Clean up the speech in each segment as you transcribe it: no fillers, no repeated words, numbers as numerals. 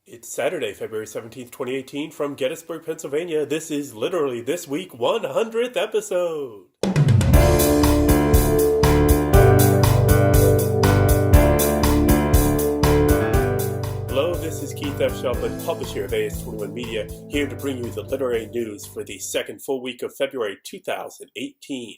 It's Saturday, February 17th, 2018, from Gettysburg, Pennsylvania. This is literally this week 100th episode. Hello, this is Keith F. Shelton, publisher of AS21 Media, here to bring you the literary news for the second full week of February 2018.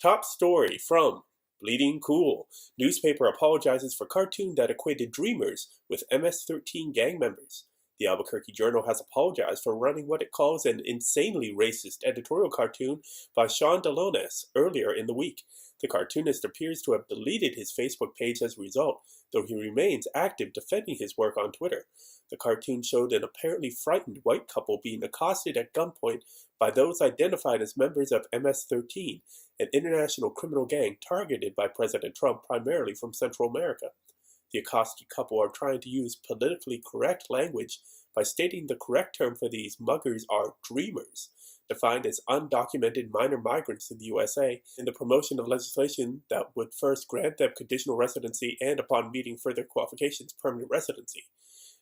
Top story from Bleeding Cool. Newspaper apologizes for cartoon that equated Dreamers with MS-13 gang members. The Albuquerque Journal has apologized for running what it calls an insanely racist editorial cartoon by Sean Delones earlier in the week. The cartoonist appears to have deleted his Facebook page as a result, though he remains active defending his work on Twitter. The cartoon showed an apparently frightened white couple being accosted at gunpoint by those identified as members of MS-13, an international criminal gang targeted by President Trump primarily from Central America. The accosted couple are trying to use politically correct language by stating the correct term for these muggers are dreamers, defined as undocumented minor migrants in the USA, in the promotion of legislation that would first grant them conditional residency and, upon meeting further qualifications, permanent residency.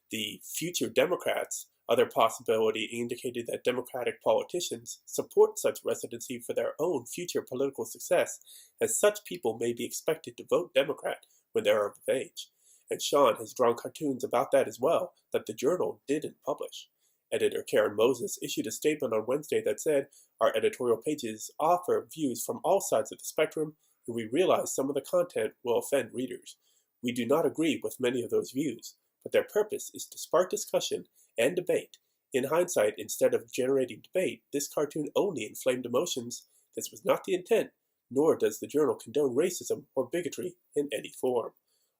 The future Democrats, other possibility indicated that Democratic politicians support such residency for their own future political success, as such people may be expected to vote Democrat when they are of age. And Sean has drawn cartoons about that as well that the Journal didn't publish. Editor Karen Moses issued a statement on Wednesday that said, "Our editorial pages offer views from all sides of the spectrum, and we realize some of the content will offend readers. We do not agree with many of those views, but their purpose is to spark discussion and debate. In hindsight, instead of generating debate, this cartoon only inflamed emotions. This was not the intent, nor does the Journal condone racism or bigotry in any form."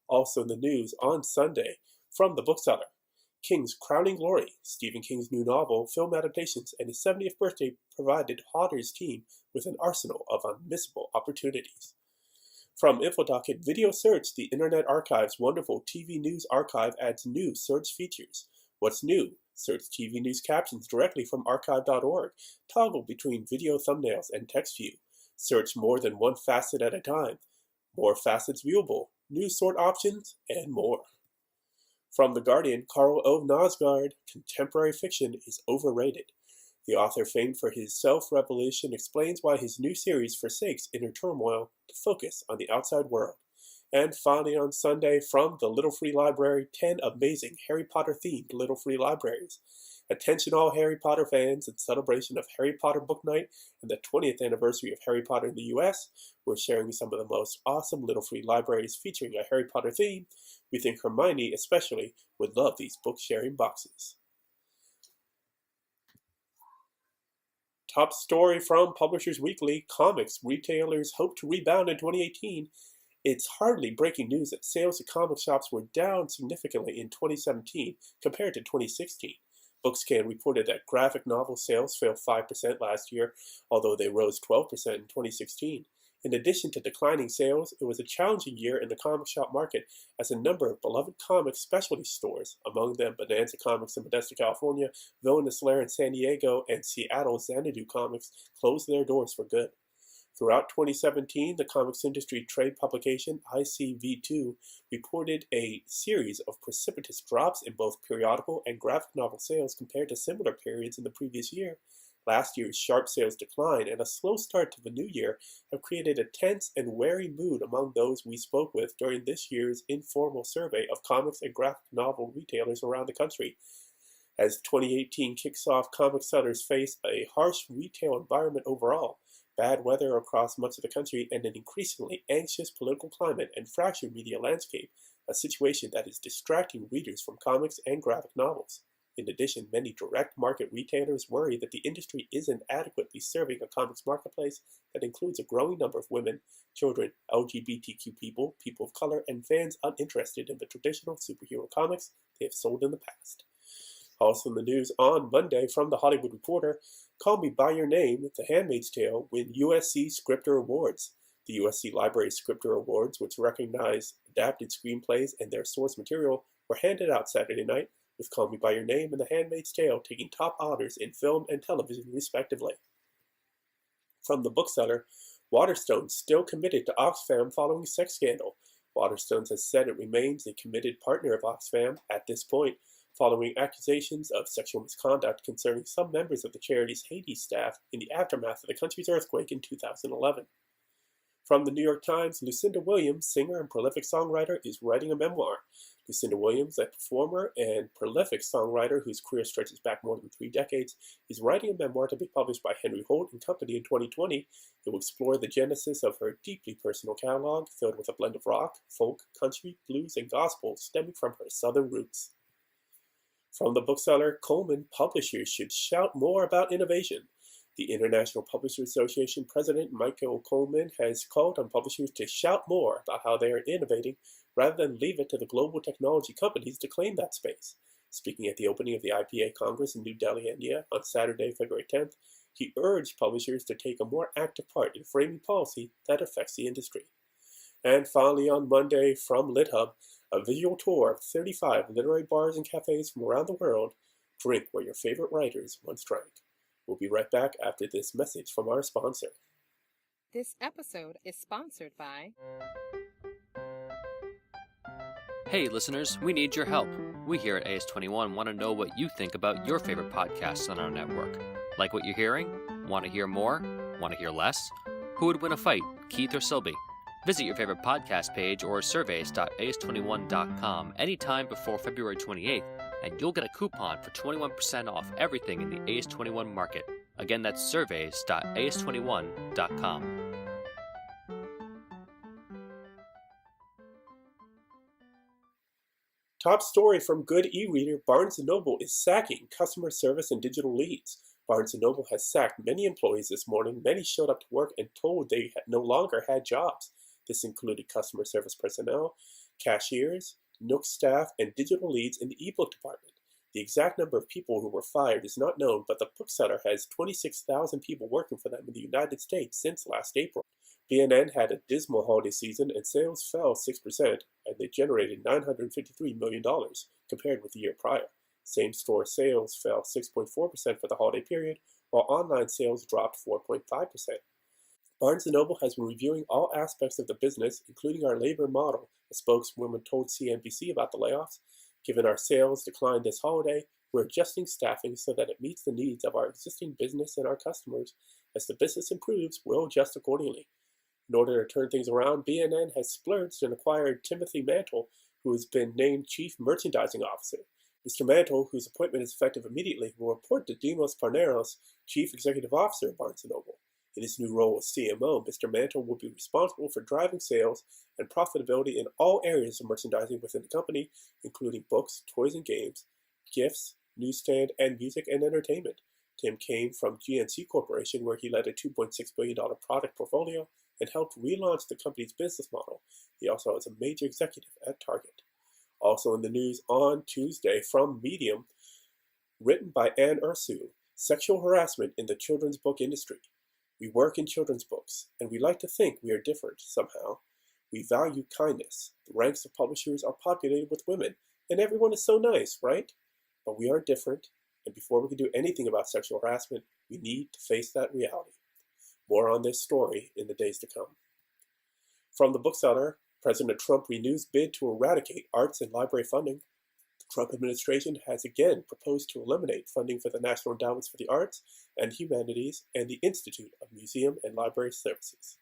Also in the news on Sunday, from the bookseller, King's Crowning Glory, Stephen King's new novel, film adaptations, and his 70th birthday provided Hodder's team with an arsenal of unmissable opportunities. From InfoDocket, Video Search, the Internet Archive's wonderful TV news archive adds new search features. What's new? Search TV news captions directly from archive.org. Toggle between video thumbnails and text view. Search more than one facet at a time. More facets viewable. New sort options, and more. From The Guardian, Carl O. Nosgard, contemporary fiction is overrated. The author, famed for his self-revelation, explains why his new series forsakes inner turmoil to focus on the outside world. And finally on Sunday, from the Little Free Library, 10 amazing Harry Potter-themed Little Free Libraries. Attention all Harry Potter fans, in celebration of Harry Potter Book Night and the 20th anniversary of Harry Potter in the US, we're sharing some of the most awesome Little Free Libraries featuring a Harry Potter theme. We think Hermione especially would love these book-sharing boxes. Top story from Publishers Weekly, comics retailers hope to rebound in 2018. It's hardly breaking news that sales at comic shops were down significantly in 2017 compared to 2016. Bookscan reported that graphic novel sales fell 5% last year, although they rose 12% in 2016. In addition to declining sales, it was a challenging year in the comic shop market as a number of beloved comic specialty stores, among them Bonanza Comics in Modesto, California, Villainous Lair in San Diego, and Seattle Xanadu Comics, closed their doors for good. Throughout 2017, the comics industry trade publication ICV2 reported a series of precipitous drops in both periodical and graphic novel sales compared to similar periods in the previous year. Last year's sharp sales decline and a slow start to the new year have created a tense and wary mood among those we spoke with during this year's informal survey of comics and graphic novel retailers around the country. As 2018 kicks off, comic sellers face a harsh retail environment overall, bad weather across much of the country, and an increasingly anxious political climate and fractured media landscape, a situation that is distracting readers from comics and graphic novels. In addition, many direct market retailers worry that the industry isn't adequately serving a comics marketplace that includes a growing number of women, children, LGBTQ people, people of color, and fans uninterested in the traditional superhero comics they have sold in the past. Also in the news on Monday from The Hollywood Reporter, Call Me By Your Name, The Handmaid's Tale win USC Scripter Awards. The USC Library Scripter Awards, which recognize adapted screenplays and their source material, were handed out Saturday night, with Call Me By Your Name and The Handmaid's Tale taking top honors in film and television, respectively. From the bookseller, Waterstones still committed to Oxfam following sex scandal. Waterstones has said it remains a committed partner of Oxfam at this point, following accusations of sexual misconduct concerning some members of the charity's Haiti staff in the aftermath of the country's earthquake in 2011. From the New York Times, Lucinda Williams, singer and prolific songwriter, is writing a memoir. Lucinda Williams, a performer and prolific songwriter whose career stretches back more than 3 decades, is writing a memoir to be published by Henry Holt and Company in 2020. It will explore the genesis of her deeply personal catalog, filled with a blend of rock, folk, country, blues, and gospel stemming from her southern roots. From the bookseller, Coleman, publishers should shout more about innovation. The International Publishers Association president, Michael Coleman, has called on publishers to shout more about how they are innovating rather than leave it to the global technology companies to claim that space. Speaking at the opening of the IPA Congress in New Delhi, India, on Saturday, February 10th, he urged publishers to take a more active part in framing policy that affects the industry. And finally, on Monday, from LitHub, a visual tour of 35 literary bars and cafes from around the world. Drink where your favorite writers once drank. We'll be right back after this message from our sponsor. This episode is sponsored by... Hey listeners, we need your help. We here at AS21 want to know what you think about your favorite podcasts on our network. Like what you're hearing? Want to hear more? Want to hear less? Who would win a fight, Keith or Silby? Visit your favorite podcast page or surveys.as21.com anytime before February 28th, and you'll get a coupon for 21% off everything in the AS21 market. Again, that's surveys.as21.com. Top story from Good e-reader, Barnes & Noble is sacking customer service and digital leads. Barnes & Noble has sacked many employees this morning. Many showed up to work and told they no longer had jobs. This included customer service personnel, cashiers, Nook staff, and digital leads in the eBook department. The exact number of people who were fired is not known, but the bookseller has 26,000 people working for them in the United States since last April. B&N had a dismal holiday season and sales fell 6%, and they generated $953 million compared with the year prior. Same-store sales fell 6.4% for the holiday period, while online sales dropped 4.5%. Barnes & Noble has been reviewing all aspects of the business, including our labor model, a spokeswoman told CNBC about the layoffs. Given our sales decline this holiday, we're adjusting staffing so that it meets the needs of our existing business and our customers. As the business improves, we'll adjust accordingly. In order to turn things around, B&N has splurged and acquired Timothy Mantle, who has been named Chief Merchandising Officer. Mr. Mantle, whose appointment is effective immediately, will report to Dimos Parneros, Chief Executive Officer of Barnes & Noble. In his new role as CMO, Mr. Mantle will be responsible for driving sales and profitability in all areas of merchandising within the company, including books, toys and games, gifts, newsstand, and music and entertainment. Tim came from GNC Corporation, where he led a $2.6 billion product portfolio and helped relaunch the company's business model. He also is a major executive at Target. Also in the news on Tuesday from Medium, written by Ann Ursu, Sexual Harassment in the Children's Book Industry. We work in children's books, and we like to think we are different somehow. We value kindness. The ranks of publishers are populated with women, and everyone is so nice, right? But we are different, and before we can do anything about sexual harassment, we need to face that reality. More on this story in the days to come. From the bookseller, President Trump renews bid to eradicate arts and library funding. The Trump administration has again proposed to eliminate funding for the National Endowments for the Arts and Humanities and the Institute of Museum and Library Services.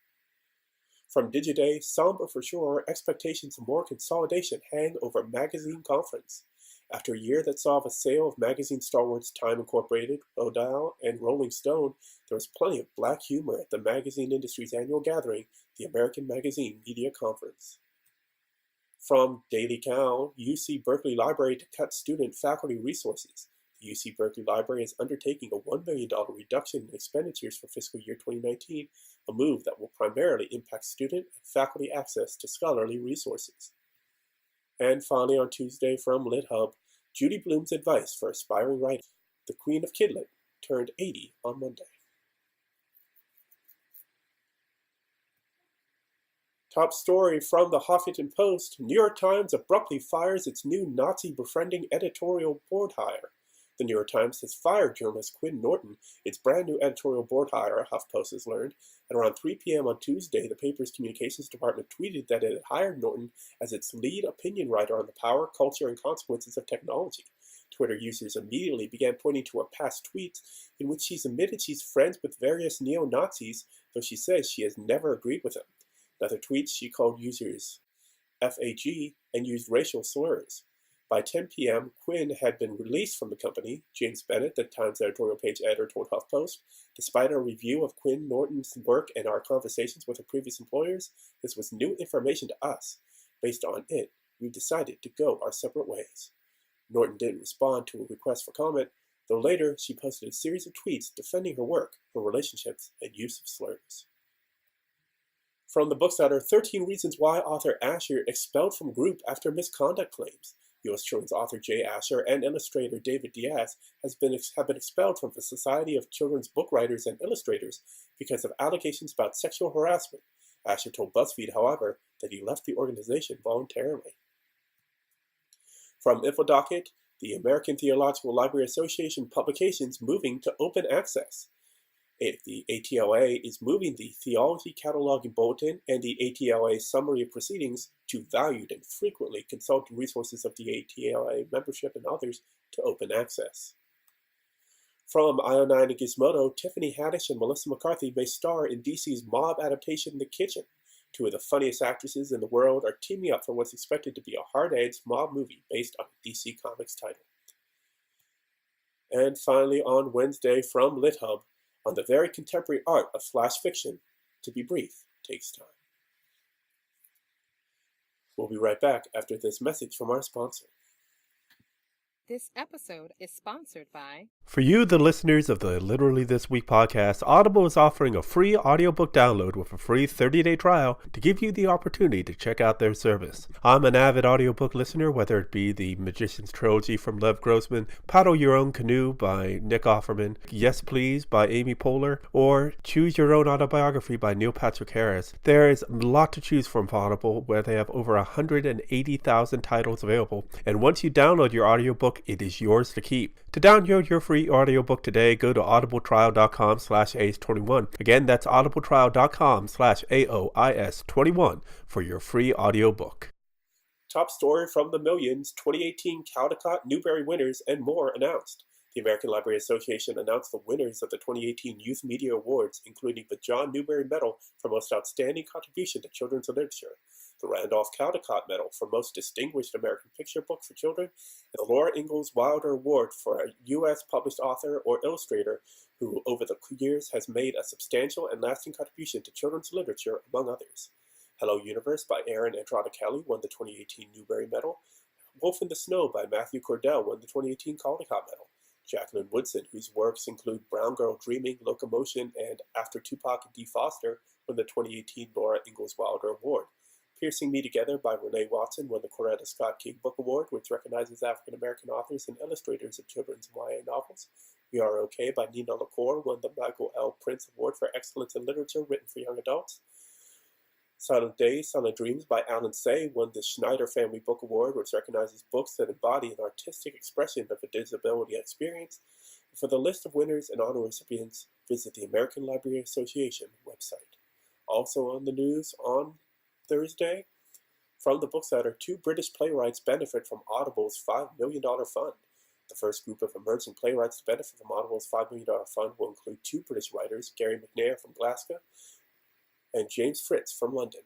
From Digiday, somber for sure, expectations of more consolidation hang over magazine conference. After a year that saw the sale of magazine stalwarts Time Incorporated, Rodale, and Rolling Stone, there was plenty of black humor at the magazine industry's annual gathering, the American Magazine Media Conference. From Daily Cow, UC Berkeley Library to cut student faculty resources. The UC Berkeley Library is undertaking a $1 million reduction in expenditures for fiscal year 2019, a move that will primarily impact student and faculty access to scholarly resources. And finally on Tuesday from LitHub, Judy Blume's advice for aspiring writers. The Queen of Kidlit turned 80 on Monday. Top story from the Huffington Post, New York Times abruptly fires its new Nazi befriending editorial board hire. The New York Times has fired journalist Quinn Norton, its brand new editorial board hire, HuffPost has learned. At around 3 p.m. on Tuesday, the paper's communications department tweeted that it had hired Norton as its lead opinion writer on the power, culture, and consequences of technology. Twitter users immediately began pointing to her past tweets in which she's admitted she's friends with various neo-Nazis, though she says she has never agreed with them. In other tweets, she called users FAG and used racial slurs. By 10 p.m., Quinn had been released from the company. James Bennett, the Times editorial page editor, told HuffPost, "Despite our review of Quinn Norton's work and our conversations with her previous employers, this was new information to us. Based on it, we decided to go our separate ways." Norton didn't respond to a request for comment, though later she posted a series of tweets defending her work, her relationships, and use of slurs. From the Bookseller, 13 Reasons Why Author Asher Expelled from Group After Misconduct Claims. U.S. children's author Jay Asher and illustrator David Diaz have been expelled from the Society of Children's Book Writers and Illustrators because of allegations about sexual harassment. Asher told BuzzFeed, however, that he left the organization voluntarily. From InfoDocket, the American Theological Library Association publications moving to open access. The ATLA is moving the Theology Cataloging Bulletin and the ATLA Summary of Proceedings to valued and frequently consulted resources of the ATLA membership and others to open access. From IO9 and Gizmodo, Tiffany Haddish and Melissa McCarthy may star in DC's mob adaptation The Kitchen. Two of the funniest actresses in the world are teaming up for what's expected to be a hard-edged mob movie based on a DC Comics title. And finally, on Wednesday, from LitHub, on the very contemporary art of flash fiction, to be brief takes time. We'll be right back after this message from our sponsor. This episode is sponsored by... For you, the listeners of the Literally This Week podcast, Audible is offering a free audiobook download with a free 30-day trial to give you the opportunity to check out their service. I'm an avid audiobook listener, whether it be the Magician's Trilogy from Lev Grossman, Paddle Your Own Canoe by Nick Offerman, Yes Please by Amy Poehler, or Choose Your Own Autobiography by Neil Patrick Harris. There is a lot to choose from for Audible, where they have over 180,000 titles available, and once you download your audiobook, it is yours to keep. To download your free audiobook today, go to audibletrial.com/AOIS21. Again, that's audibletrial.com/AOIS21 for your free audiobook. Top story from the millions, 2018 Caldecott Newbery winners and more announced. The American Library Association announced the winners of the 2018 Youth Media Awards, including the John Newbery Medal for Most Outstanding Contribution to Children's Literature, the Randolph Caldecott Medal for Most Distinguished American Picture Book for Children, and the Laura Ingalls Wilder Award for a U.S. published author or illustrator who, over the years, has made a substantial and lasting contribution to children's literature, among others. Hello Universe by Erin Andrada Kelly won the 2018 Newbery Medal. Wolf in the Snow by Matthew Cordell won the 2018 Caldecott Medal. Jacqueline Woodson, whose works include Brown Girl Dreaming, Locomotion, and After Tupac and Dee Foster, won the 2018 Laura Ingalls Wilder Award. Piercing Me Together by Renee Watson won the Coretta Scott King Book Award, which recognizes African-American authors and illustrators of children's and YA novels. We Are Okay by Nina LaCour won the Michael L. Prince Award for Excellence in Literature written for young adults. Silent Days, Silent Dreams by Alan Say won the Schneider Family Book Award, which recognizes books that embody an artistic expression of a disability experience. For the list of winners and honor recipients, visit the American Library Association website. Also on the news on Thursday, from the Bookseller, 2 British playwrights benefit from Audible's $5 million fund. The first group of emerging playwrights to benefit from Audible's $5 million fund will include 2 British writers, Gary McNair from Glasgow and James Fritz from London.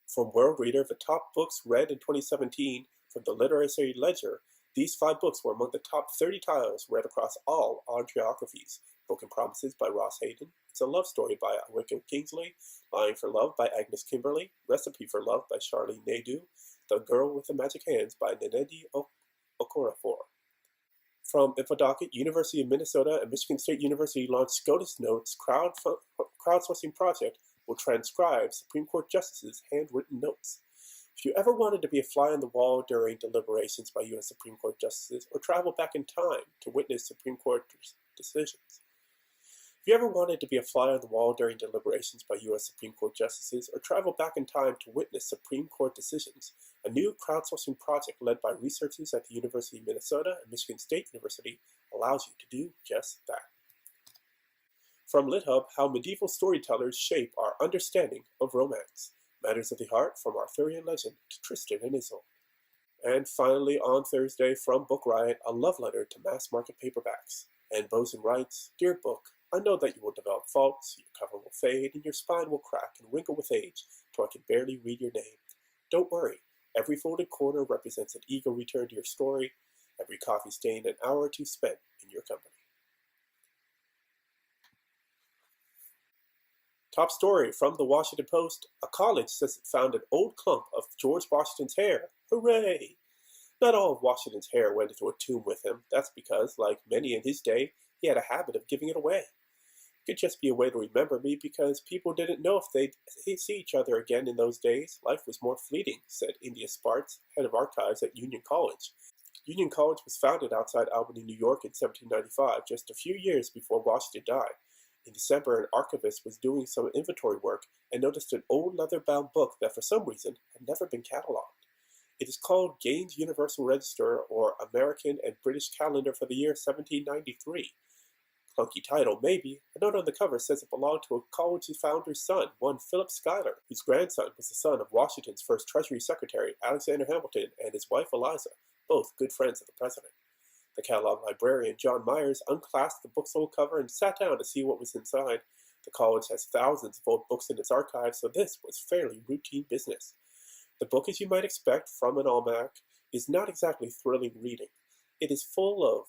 From World Reader, the top books read in 2017 from the Literary Ledger, these 5 books were among the top 30 titles read across all geographies. Broken Promises by Ross Hayden, It's a Love Story by Wickham Kingsley, Lying for Love by Agnes Kimberley, Recipe for Love by Charlene Nadeau, The Girl with the Magic Hands by Nnedi Okorafor. From InfoDocket, University of Minnesota and Michigan State University launched SCOTUS Notes crowdsourcing project will transcribe Supreme Court justices' handwritten notes. If you ever wanted to be a fly on the wall during deliberations by U.S. Supreme Court justices or travel back in time to witness Supreme Court decisions, If you ever wanted to be a fly on the wall during deliberations by U.S. Supreme Court justices or travel back in time to witness Supreme Court decisions, a new crowdsourcing project led by researchers at the University of Minnesota and Michigan State University allows you to do just that. From LitHub, How Medieval Storytellers Shape Our Understanding of Romance. Matters of the Heart from Arthurian Legend to Tristan and Isolde. And finally, on Thursday, from Book Riot, a love letter to mass-market paperbacks. Ann Boson writes, Dear Book, I know that you will develop faults, your cover will fade, and your spine will crack and wrinkle with age, till I can barely read your name. Don't worry, every folded corner represents an eager return to your story, every coffee stain an hour or two spent in your company. Top story from the Washington Post. A college says it found an old clump of George Washington's hair. Hooray! Not all of Washington's hair went into a tomb with him. That's because, like many in his day, he had a habit of giving it away. It could just be a way to remember me because people didn't know if they'd see each other again in those days. Life was more fleeting, said India Sparks, head of archives at Union College. Union College was founded outside Albany, New York in 1795, just a few years before Washington died. In December, an archivist was doing some inventory work and noticed an old leather-bound book that for some reason had never been cataloged. It is called Gaines Universal Register, or American and British Calendar for the year 1793. Clunky title, maybe. A note on the cover says it belonged to a college founder's son, one Philip Schuyler, whose grandson was the son of Washington's first Treasury Secretary, Alexander Hamilton, and his wife Eliza, both good friends of the president. The catalog librarian, John Myers, unclasped the book's old cover and sat down to see what was inside. The college has thousands of old books in its archives, so this was fairly routine business. The book, as you might expect from an almanac, is not exactly thrilling reading. It is full of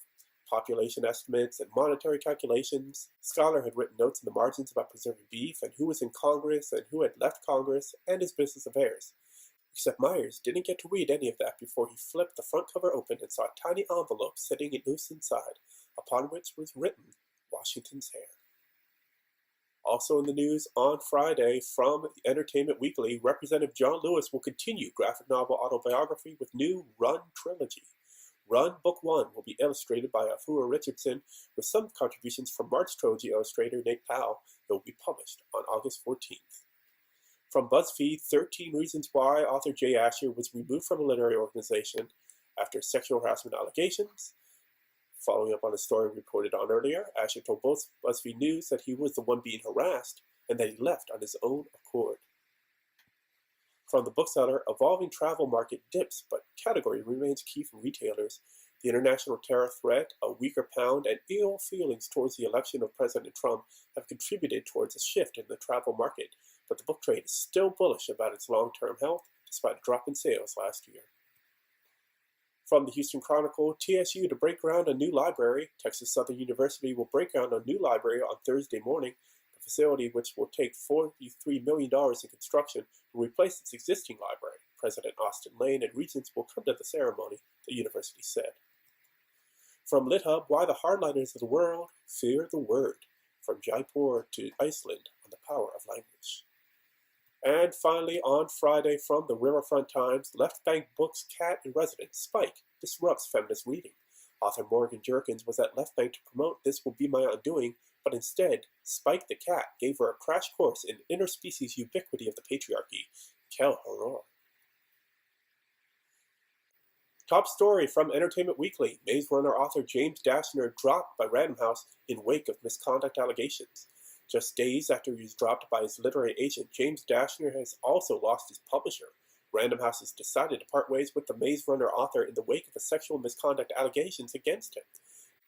population estimates and monetary calculations. Schuyler had written notes in the margins about preserving beef and who was in Congress and who had left Congress and his business affairs. Except Myers didn't get to read any of that before he flipped the front cover open and saw a tiny envelope sitting loose inside, upon which was written Washington's hair. Also in the news on Friday from Entertainment Weekly, Representative John Lewis will continue graphic novel autobiography with new Run trilogy. Run Book 1 will be illustrated by Afua Richardson with some contributions from March trilogy illustrator Nate Powell. It will be published on August 14th. From BuzzFeed, 13 Reasons Why author Jay Asher was removed from a literary organization after sexual harassment allegations. Following up on a story reported on earlier, Asher told both BuzzFeed News that he was the one being harassed and that he left on his own accord. From the bookseller, evolving travel market dips, but category remains key for retailers. The international terror threat, a weaker pound, and ill feelings towards the election of President Trump have contributed towards a shift in the travel market, but the book trade is still bullish about its long-term health, despite a drop in sales last year. From the Houston Chronicle, TSU to break ground on new library. Texas Southern University will break ground on new library on Thursday morning. The facility, which will take $43 million in construction, will replace its existing library. President Austin Lane and regents will come to the ceremony, the university said. From LitHub, Why the Hardliners of the World Fear the Word. From Jaipur to Iceland on the Power of Language. And finally, on Friday, from the Riverfront Times, Left Bank Books' cat in residence, Spike, disrupts feminist reading. Author Morgan Jerkins was at Left Bank to promote This Will Be My Undoing, but instead, Spike the cat gave her a crash course in interspecies ubiquity of the patriarchy. Quel horror. Top story from Entertainment Weekly. Maze Runner author James Dashner dropped by Random House in wake of misconduct allegations. Just days after he was dropped by his literary agent, James Dashner has also lost his publisher. Random House has decided to part ways with the Maze Runner author in the wake of the sexual misconduct allegations against him.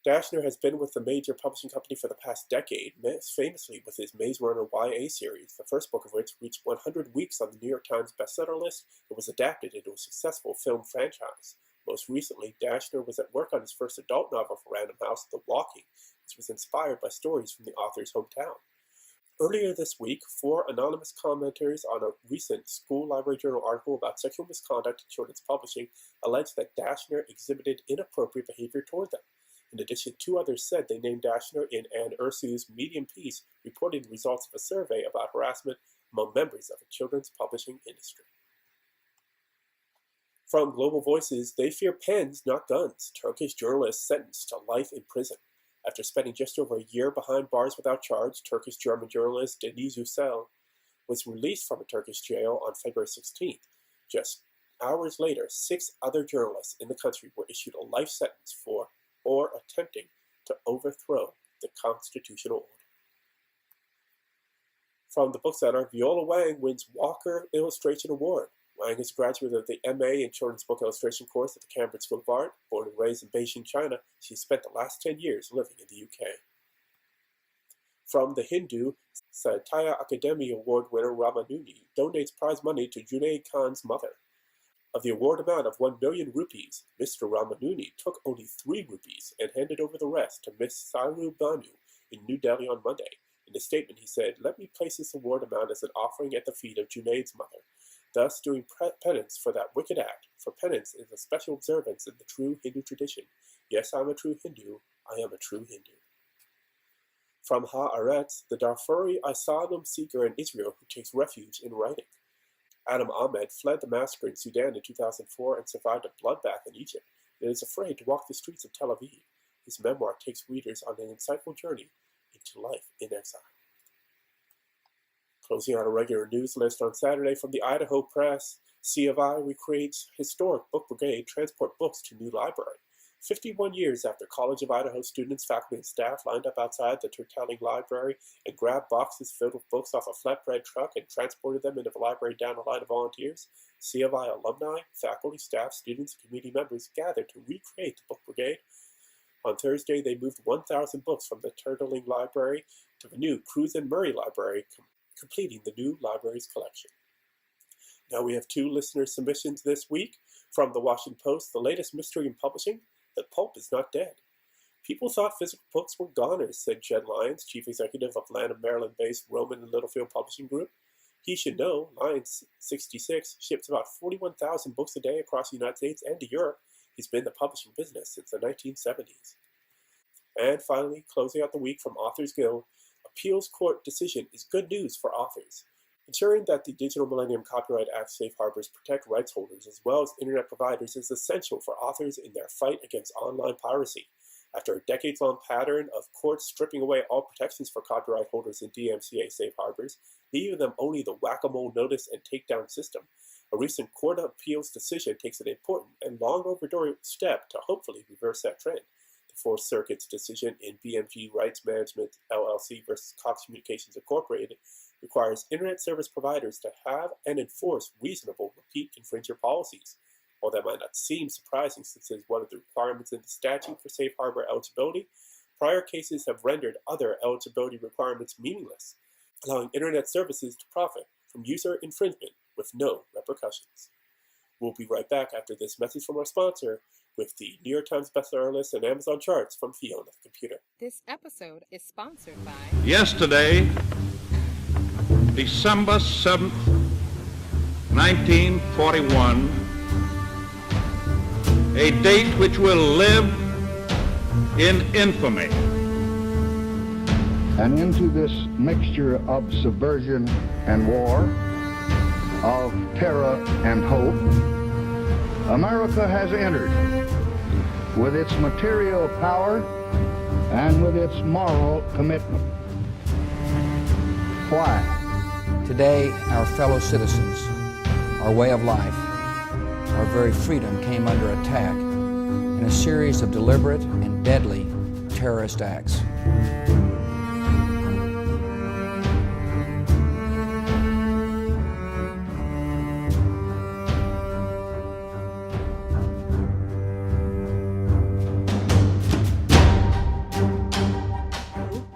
Dashner has been with the major publishing company for the past decade, most famously with his Maze Runner YA series, the first book of which reached 100 weeks on the New York Times bestseller list and was adapted into a successful film franchise. Most recently, Dashner was at work on his first adult novel for Random House, The Walking, which was inspired by stories from the author's hometown. Earlier this week, 4 anonymous commenters on a recent School Library Journal article about sexual misconduct in children's publishing alleged that Dashner exhibited inappropriate behavior toward them. In addition, 2 others said they named Dashner in Anne Ursu's Medium piece reporting the results of a survey about harassment among members of the children's publishing industry. From Global Voices, they fear pens, not guns. Turkish journalist sentenced to life in prison. After spending just over a year behind bars without charge, Turkish-German journalist Deniz Ünsal was released from a Turkish jail on February 16th. Just hours later, 6 other journalists in the country were issued a life sentence for or attempting to overthrow the constitutional order. From the bookseller, Viola Wang wins Walker Illustration Award. Wang is a graduate of the MA in Children's Book Illustration course at the Cambridge School of Art. Born and raised in Beijing, China, she spent the last 10 years living in the UK. From The Hindu, Sahitya Akademi Award winner Ramanuni donates prize money to Junaid Khan's mother. Of the award amount of 1 million rupees, Mr. Ramanuni took only 3 rupees and handed over the rest to Miss Sairu Banu in New Delhi on Monday. In a statement, he said, "Let me place this award amount as an offering at the feet of Junaid's mother, thus doing penance for that wicked act. For penance is a special observance in the true Hindu tradition. Yes, I'm a true Hindu. I am a true Hindu." From Haaretz, the Darfuri asylum seeker in Israel who takes refuge in writing. Adam Ahmed fled the massacre in Sudan in 2004 and survived a bloodbath in Egypt, and is afraid to walk the streets of Tel Aviv. His memoir takes readers on an insightful journey into life in exile. Closing out a regular news list on Saturday from the Idaho Press, C of I recreates historic book brigade transport books to new library. 51 years after College of Idaho students, faculty, and staff lined up outside the Tertelling Library and grabbed boxes filled with books off a flatbread truck and transported them into the library down a line of volunteers, C of I alumni, faculty, staff, students, and community members gathered to recreate the book brigade. On Thursday, they moved 1,000 books from the Tertelling Library to the new Cruz and Murray Library, completing the new library's collection. Now we have 2 listener submissions this week. From the Washington Post, the latest mystery in publishing, that pulp is not dead. People thought physical books were goners, said Jed Lyons, chief executive of Atlanta, Maryland-based Rowman & Littlefield Publishing Group. He should know, Lyons, 66, ships about 41,000 books a day across the United States and to Europe. He's been in the publishing business since the 1970s. And finally, closing out the week from Authors Guild, appeals court decision is good news for authors. Ensuring that the Digital Millennium Copyright Act safe harbors protect rights holders as well as internet providers is essential for authors in their fight against online piracy. After a decades-long pattern of courts stripping away all protections for copyright holders in DMCA safe harbors, leaving them only the whack-a-mole notice and takedown system, a recent Court of Appeals decision takes an important and long overdue step to hopefully reverse that trend. The Fourth Circuit's decision in BMG Rights Management LLC versus Cox Communications Incorporated requires internet service providers to have and enforce reasonable repeat infringer policies. While that might not seem surprising since it is one of the requirements in the statute for safe harbor eligibility, prior cases have rendered other eligibility requirements meaningless, allowing internet services to profit from user infringement with no repercussions. We'll be right back after this message from our sponsor with the New York Times bestseller list and Amazon charts from Fiona the Computer. This episode is sponsored by Yesterday, December 7th, 1941, a date which will live in infamy. And into this mixture of subversion and war, of terror and hope, America has entered with its material power and with its moral commitment. Why? Today, our fellow citizens, our way of life, our very freedom came under attack in a series of deliberate and deadly terrorist acts.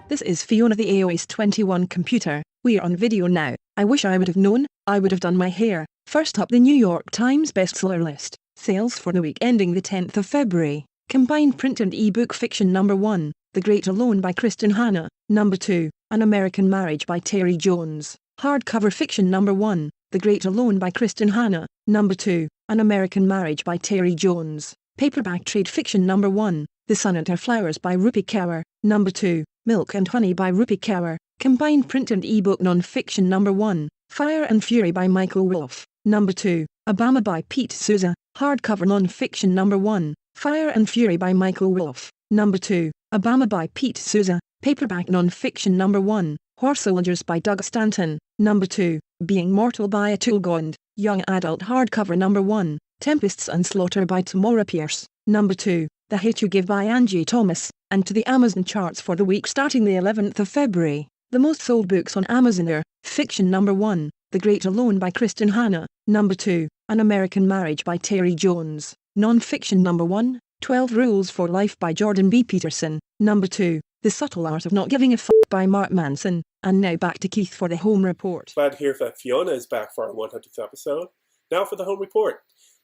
This is Fiona the AOS 21 computer. We are on video now. I wish I would have known. I would have done my hair. First up, the New York Times bestseller list. Sales for the week ending the 10th of February. Combined print and ebook fiction number 1, The Great Alone by Kristen Hanna. Number 2, An American Marriage by Terry Jones. Hardcover fiction number 1, The Great Alone by Kristen Hanna. Number 2, An American Marriage by Terry Jones. Paperback trade fiction number 1, The Sun and Her Flowers by Rupi Kaur. Number 2, Milk and Honey by Rupi Kaur. Combined print and ebook non-fiction number 1, Fire and Fury by Michael Wolff. Number 2, Obama by Pete Souza. Hardcover non-fiction number 1, Fire and Fury by Michael Wolff. Number 2, Obama by Pete Souza, paperback non-fiction number 1, Horse Soldiers by Doug Stanton, number 2, Being Mortal by Atul Gawande, young adult hardcover number 1, Tempests and Slaughter by Tamora Pierce, number 2, The Hate You Give by Angie Thomas, and to the Amazon charts for the week starting the 11th of February. The most sold books on Amazon are fiction number 1, The Great Alone by Kristen Hanna, number 2, An American Marriage by Terry Jones, non-fiction number 1, 12 Rules for Life by Jordan B. Peterson, number 2, The Subtle Art of Not Giving a F*** by Mark Manson. And now back to Keith for the home report. Glad to hear that Fiona is back for our 100th episode. Now for the home report.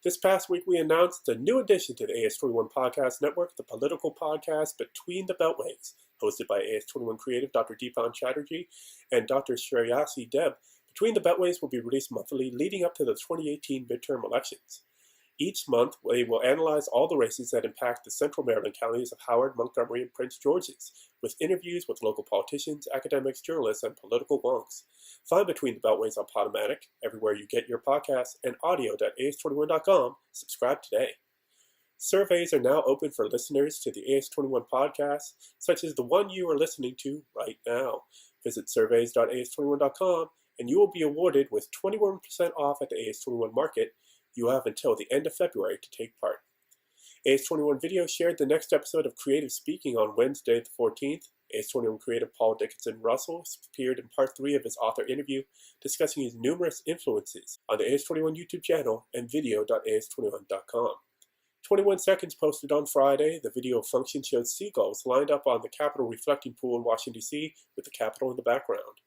This past week we announced a new addition to the AS21 Podcast Network, the political podcast Between the Beltways, hosted by AS21 creative Dr. Deepan Chatterjee and Dr. Shreyasi Deb. Between the Beltways will be released monthly leading up to the 2018 midterm elections. Each month, they will analyze all the races that impact the central Maryland counties of Howard, Montgomery, and Prince George's, with interviews with local politicians, academics, journalists, and political wonks. Find Between the Beltways on Podomatic, everywhere you get your podcasts, and audio.as21.com. Subscribe today. Surveys are now open for listeners to the AS21 podcast, such as the one you are listening to right now. Visit surveys.as21.com, and you will be awarded with 21% off at the AS21 Market. You have until the end of February to take part. AS21 Video shared the next episode of Creative Speaking on Wednesday the 14th. AS21 creative Paul Dickinson Russell appeared in part 3 of his author interview, discussing his numerous influences on the AS21 YouTube channel and video.as21.com. 21 Seconds posted on Friday. The video function showed seagulls lined up on the Capitol reflecting pool in Washington, D.C., with the Capitol in the background.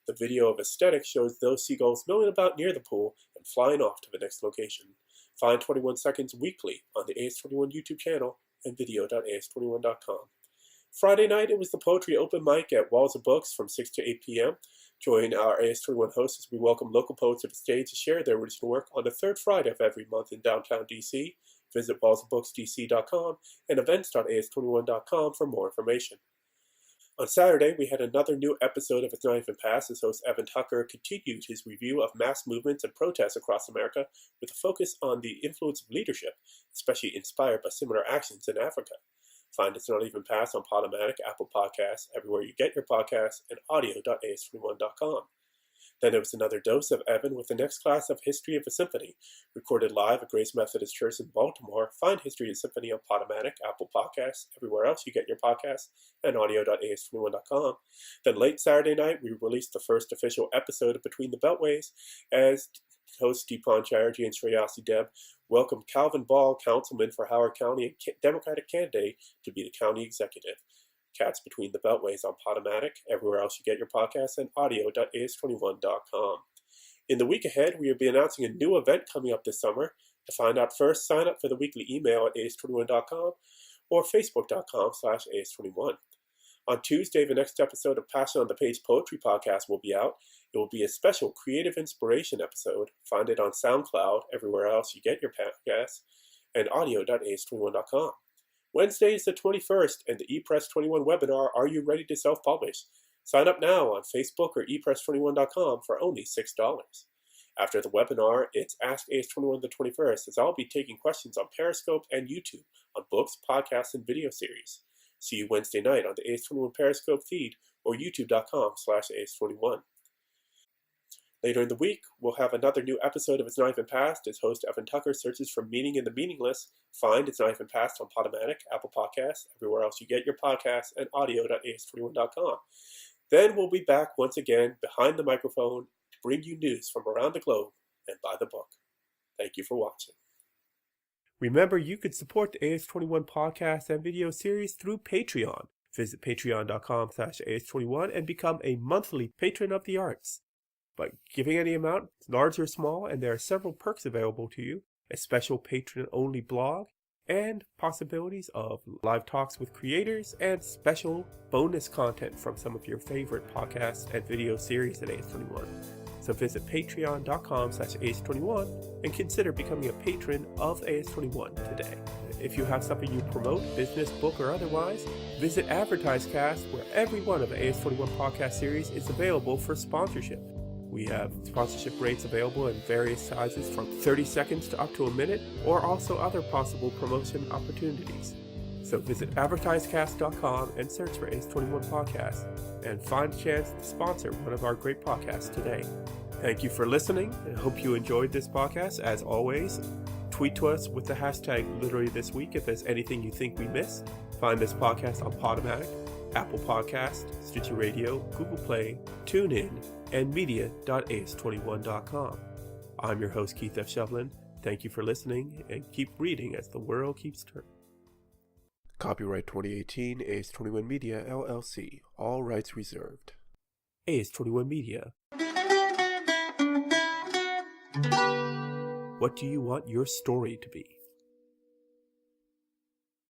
The video of aesthetic shows those seagulls milling about near the pool and flying off to the next location. Find 21 Seconds weekly on the AS21 YouTube channel and video.as21.com. Friday night, it was the Poetry Open Mic at Walls of Books from 6 to 8 p.m. Join our AS21 hosts as we welcome local poets to the stage to share their original work on the third Friday of every month in downtown D.C. Visit wallsofbooksdc.com and events.as21.com for more information. On Saturday, we had another new episode of It's Not Even Past as host Evan Tucker continued his review of mass movements and protests across America with a focus on the influence of leadership, especially inspired by similar actions in Africa. Find It's Not Even Past on Podomatic, Apple Podcasts, everywhere you get your podcasts, and audio.as21.com. Then there was another dose of Evan with the next class of History of a Symphony, recorded live at Grace Methodist Church in Baltimore. Find History of a Symphony on Podomatic, Apple Podcasts, everywhere else you get your podcasts, and audio.as21.com. Then late Saturday night, we released the first official episode of Between the Beltways as hosts Deepan Chatterjee and Shreyasi Deb welcomed Calvin Ball, councilman for Howard County and Democratic candidate, to be the county executive. Catch Between the Beltways on Podomatic, everywhere else you get your podcasts, and audio.as21.com. In the week ahead, we will be announcing a new event coming up this summer. To find out first, sign up for the weekly email at as21.com or facebook.com/as21. On Tuesday, the next episode of Passion on the Page Poetry Podcast will be out. It will be a special creative inspiration episode. Find it on SoundCloud, everywhere else you get your podcasts, and audio.as21.com. Wednesday is the 21st, and the ePress21 webinar, Are You Ready to Self-Publish? Sign up now on Facebook or ePress21.com for only $6. After the webinar, it's Ask AS21 the 21st, as I'll be taking questions on Periscope and YouTube on books, podcasts, and video series. See you Wednesday night on the AS21 Periscope feed or youtube.com/AS21. Later in the week, we'll have another new episode of It's Not Even Past as host Evan Tucker searches for meaning in the meaningless. Find It's Not Even Past on Podomatic, Apple Podcasts, everywhere else you get your podcasts, and audio.as21.com. Then we'll be back once again behind the microphone to bring you news from around the globe and by the book. Thank you for watching. Remember, you could support the AS21 podcast and video series through Patreon. Visit patreon.com/AS21 and become a monthly patron of the arts. By giving any amount, large or small, and there are several perks available to you, a special patron-only blog, and possibilities of live talks with creators and special bonus content from some of your favorite podcasts and video series at AS21. So visit patreon.com/AS21 and consider becoming a patron of AS21 today. If you have something you promote, business, book, or otherwise, visit AdvertiseCast, where every one of the AS21 podcast series is available for sponsorship. We have sponsorship rates available in various sizes from 30 seconds to up to a minute, or also other possible promotion opportunities. So visit advertisecast.com and search for ACE21 Podcast and find a chance to sponsor one of our great podcasts today. Thank you for listening. I hope you enjoyed this podcast. As always, tweet to us with the hashtag Literary This Week if there's anything you think we missed. Find this podcast on Podomatic, Apple Podcast, Stitcher Radio, Google Play, TuneIn, and media.ace21.com. I'm your host, Keith F. Shovlin. Thank you for listening, and keep reading as the world keeps turning. Copyright 2018, ACE21 Media, LLC. All rights reserved. ACE21 Media. What do you want your story to be?